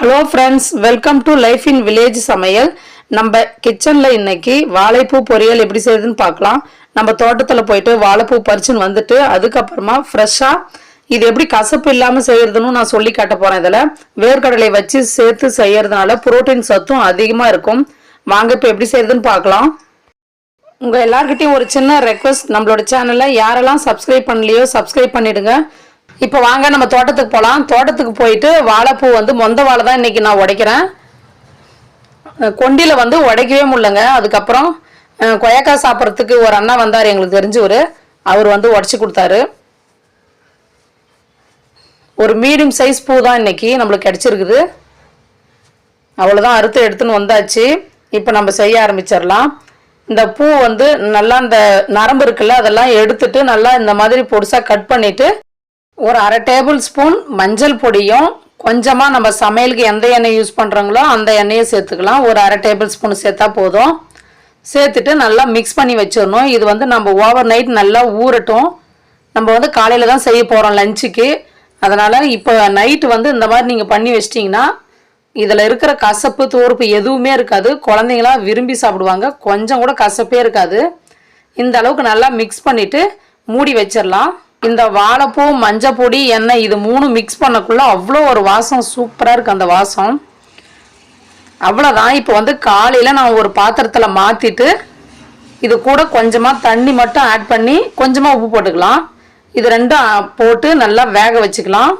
Hello friends, welcome to life in village சமையல். நம்ம கிச்சனில் இன்னைக்கு வாழைப்பூ பொரியல் எப்படி செய்யுதுன்னு பார்க்கலாம். நம்ம தோட்டத்தில் போயிட்டு வாழைப்பூ பறிச்சுன்னு வந்துட்டு அதுக்கப்புறமா ஃப்ரெஷ்ஷாக இது எப்படி கசப்பு இல்லாமல் செய்யறதுன்னு நான் சொல்லி காட்ட போகிறேன். இதில் வேர்க்கடலை வச்சு சேர்த்து செய்யறதுனால புரோட்டீன் சத்தும் அதிகமாக இருக்கும். வாங்க இப்போ எப்படி செய்யறதுன்னு பார்க்கலாம். உங்கள் எல்லார்கிட்டையும் ஒரு சின்ன ரெக்வஸ்ட், நம்மளோட சேனலை யாரெல்லாம் சப்ஸ்கிரைப் பண்ணலையோ சப்ஸ்கிரைப் பண்ணிடுங்க. இப்போ வாங்க நம்ம தோட்டத்துக்கு போகலாம். தோட்டத்துக்கு போயிட்டு வாழைப்பூ மொந்த வாழை தான் இன்றைக்கி நான் உடைக்கிறேன். கொண்டியில் உடைக்கவே முடியலங்க. அதுக்கப்புறம் கொய்யாக்காய் சாப்பிட்றதுக்கு ஒரு அண்ணா வந்தார், எங்களுக்கு தெரிஞ்சவர். அவர் உடச்சி கொடுத்தாரு. ஒரு மீடியம் சைஸ் பூ தான் இன்றைக்கி நம்மளுக்கு கிடச்சிருக்குது. அவ்வளோதான், அறுத்து எடுத்துன்னு வந்தாச்சு. இப்போ நம்ம செய்ய ஆரம்பிச்சிடலாம். இந்த பூ நல்லா இந்த நரம்பு இருக்குல்ல, அதெல்லாம் எடுத்துட்டு நல்லா இந்த மாதிரி பொடிசாக கட் பண்ணிவிட்டு ஒரு அரை டேபிள் ஸ்பூன் மஞ்சள் பொடியும் கொஞ்சமாக நம்ம சமையலுக்கு எந்த எண்ணெய் யூஸ் பண்ணுறாங்களோ அந்த எண்ணெயை சேர்த்துக்கலாம். ஒரு அரை டேபிள் ஸ்பூன் சேர்த்தா போதும். சேர்த்துட்டு நல்லா மிக்ஸ் பண்ணி வச்சிடணும். இது நம்ம ஓவர் நைட் நல்லா ஊறட்டும். நம்ம காலையில் தான் செய்ய போகிறோம் லஞ்சுக்கு. அதனால் இப்போ நைட்டு இந்த மாதிரி நீங்கள் பண்ணி வச்சிட்டிங்கன்னா இதில் இருக்கிற கசப்பு தோறுப்பு எதுவுமே இருக்காது. குழந்தைங்களாம் விரும்பி சாப்பிடுவாங்க. கொஞ்சம் கூட கசப்பே இருக்காது. இந்த அளவுக்கு நல்லா மிக்ஸ் பண்ணிவிட்டு மூடி வச்சிடலாம். இந்த வாழைப்பூ, மஞ்சள் பொடி, எண்ணெய் இது மூணு மிக்ஸ் பண்ணக்குள்ள அவ்வளோ ஒரு வாசம் சூப்பராக இருக்குது. அந்த வாசம் அவ்வளோதான். இப்போ காலையில் நான் ஒரு பாத்திரத்தில் மாற்றிட்டு இது கூட கொஞ்சமாக தண்ணி மட்டும் ஆட் பண்ணி கொஞ்சமாக உப்பு போட்டுக்கலாம். இது ரெண்டும் போட்டு நல்லா வேக வச்சுக்கலாம்.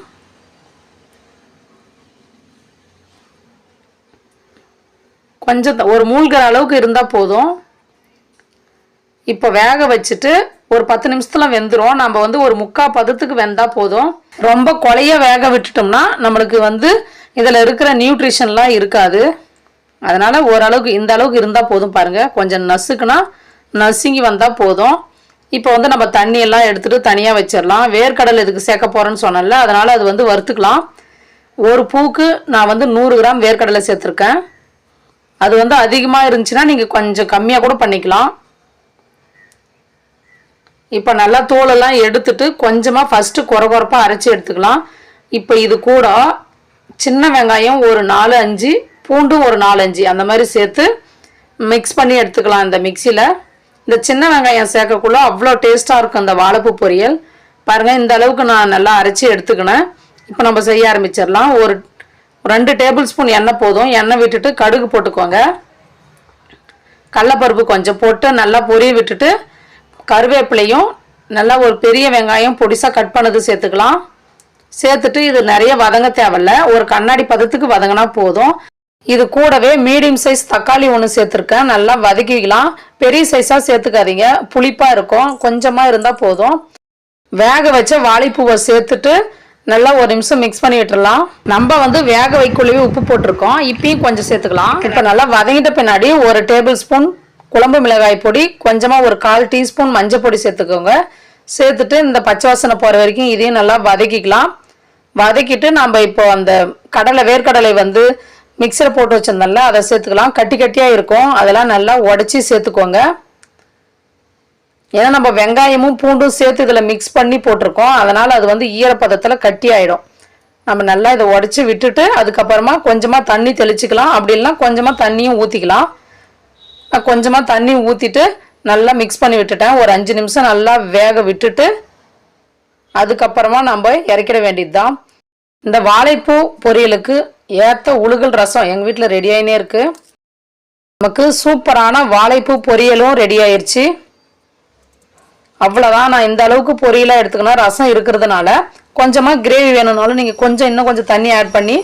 கொஞ்சம் ஒரு மூழ்கிற அளவுக்கு இருந்தால் போதும். இப்போ வேக வச்சுட்டு ஒரு 10 நிமிஷத்தில் வெந்துடும். நம்ம ஒரு முக்கால் பதத்துக்கு வெந்தால் போதும். ரொம்ப கொலைய வேக விட்டுட்டோம்னா நம்மளுக்கு இதில் இருக்கிற நியூட்ரிஷன்லாம் இருக்காது. அதனால் ஓரளவுக்கு இந்த அளவுக்கு இருந்தால் போதும். பாருங்கள், கொஞ்சம் நசுக்குனா நசுங்கி வந்தால் போதும். இப்போ நம்ம தண்ணியெல்லாம் எடுத்துகிட்டு தனியாக வச்சிடலாம். வேர்க்கடலை இதுக்கு சேர்க்க போகிறேன்னு சொன்னேன்ல, அதனால் அது வறுத்துக்கலாம். ஒரு பூக்கு நான் 100 கிராம் வேர்க்கடலை சேர்த்துருக்கேன். அது அதிகமாக இருந்துச்சுன்னா நீங்கள் கொஞ்சம் கம்மியாக கூட பண்ணிக்கலாம். இப்போ நல்லா தோலெல்லாம் எடுத்துட்டு கொஞ்சமாக ஃபஸ்ட்டு குறப்பாக அரைச்சி எடுத்துக்கலாம். இப்போ இது கூட சின்ன வெங்காயம் ஒரு 4-5, பூண்டு ஒரு 4-5 அந்த மாதிரி சேர்த்து மிக்ஸ் பண்ணி எடுத்துக்கலாம். இந்த மிக்சியில் இந்த சின்ன வெங்காயம் சேர்க்கக்குள்ள அவ்வளோ டேஸ்ட்டாக இருக்கும் அந்த வாழைப்பூ பொரியல். பாருங்கள், இந்த அளவுக்கு நான் நல்லா அரைச்சி எடுத்துக்கினேன். இப்போ நம்ம செய்ய ஆரம்பிச்சிடலாம். ஒரு 2 டேபிள் ஸ்பூன் எண்ணெய் போதும். எண்ணெய் விட்டுட்டு கடுகு போட்டுக்கோங்க. கடலைப்பருப்பு கொஞ்சம் போட்டு நல்லா பொரிய விட்டுட்டு கருவேப்பிலையும் நல்லா ஒரு பெரிய வெங்காயம் பொடிசாக கட் பண்ணது சேர்த்துக்கலாம். சேர்த்துட்டு இது நிறைய வதங்க தேவையில்ல, ஒரு கண்ணாடி பதத்துக்கு வதங்கினா போதும். இது கூடவே மீடியம் சைஸ் தக்காளி ஒன்று சேர்த்துருக்கேன். நல்லா வதக்கிக்கலாம். பெரிய சைஸாக சேர்த்துக்காதீங்க, புளிப்பாக இருக்கும். கொஞ்சமாக இருந்தால் போதும். வேக வச்ச வாழைப்பூவை சேர்த்துட்டு நல்லா ஒரு நிமிஷம் மிக்ஸ் பண்ணி விட்டுடலாம். நம்ம வேக வைக்குள்ளேயே உப்பு போட்டிருக்கோம். இப்பயும் கொஞ்சம் சேர்த்துக்கலாம். இப்போ நல்லா வதங்கிட்ட பின்னாடி ஒரு டேபிள் ஸ்பூன் குழம்பு மிளகாய் பொடி, கொஞ்சமாக ஒரு 1/4 டீஸ்பூன் மஞ்சள் பொடி சேர்த்துக்கோங்க. சேர்த்துட்டு இந்த பச்சை வாசனை போகிற வரைக்கும் இதையும் நல்லா வதக்கிக்கலாம். வதக்கிட்டு நம்ம இப்போ அந்த வேர்க்கடலை மிக்சரை போட்டு வச்சிருந்தோம்ல, அதை சேர்த்துக்கலாம். கட்டி கட்டியாக இருக்கும், அதெல்லாம் நல்லா உடச்சி சேர்த்துக்கோங்க. ஏன்னா நம்ம வெங்காயமும் பூண்டும் சேர்த்து இதில் மிக்ஸ் பண்ணி போட்டிருக்கோம். அதனால் அது ஈரப்பதத்தில் கட்டி ஆகிடும். நம்ம நல்லா இதை உடச்சி விட்டுட்டு அதுக்கப்புறமா கொஞ்சமாக தண்ணி தெளிச்சிக்கலாம். அப்படி இல்லைனா கொஞ்சமாக தண்ணியும் ஊற்றிக்கலாம். நான் கொஞ்சமாக தண்ணி ஊற்றிட்டு நல்லா மிக்ஸ் பண்ணி விட்டுட்டேன். ஒரு 5 நிமிஷம் நல்லா வேக விட்டுட்டு அதுக்கப்புறமா நம்ம இறக்கிட வேண்டியது தான். இந்த வாழைப்பூ பொரியலுக்கு ஏற்ற உளுகல் ரசம் எங்கள் வீட்டில் ரெடி ஆகினே இருக்குது. நமக்கு சூப்பரான வாழைப்பூ பொரியலும் ரெடி ஆயிடுச்சு. அவ்வளோதான். நான் இந்த அளவுக்கு பொரியலாக எடுத்துக்கணும். ரசம் இருக்கிறதுனால கொஞ்சமாக கிரேவி வேணும்னாலும் நீங்கள் இன்னும் கொஞ்சம் தண்ணி ஆட் பண்ணி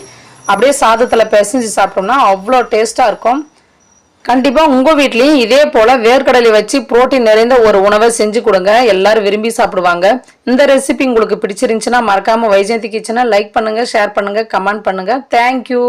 அப்படியே சாதத்தில் பிசைஞ்சு சாப்பிட்டோம்னா அவ்வளோ டேஸ்ட்டாக இருக்கும். கண்டிப்பாக உங்கள் வீட்லேயும் இதே போல் வேர்க்கடலை வச்சு புரோட்டீன் நிறைந்த ஒரு உணவை செஞ்சு கொடுங்க. எல்லாரும் விரும்பி சாப்பிடுவாங்க. இந்த ரெசிபி உங்களுக்கு பிடிச்சிருந்துச்சுன்னா மறக்காமல் வைஜெயந்தி கிச்சனை லைக் பண்ணுங்கள், ஷேர் பண்ணுங்கள், கமெண்ட் பண்ணுங்கள். தேங்க்யூ.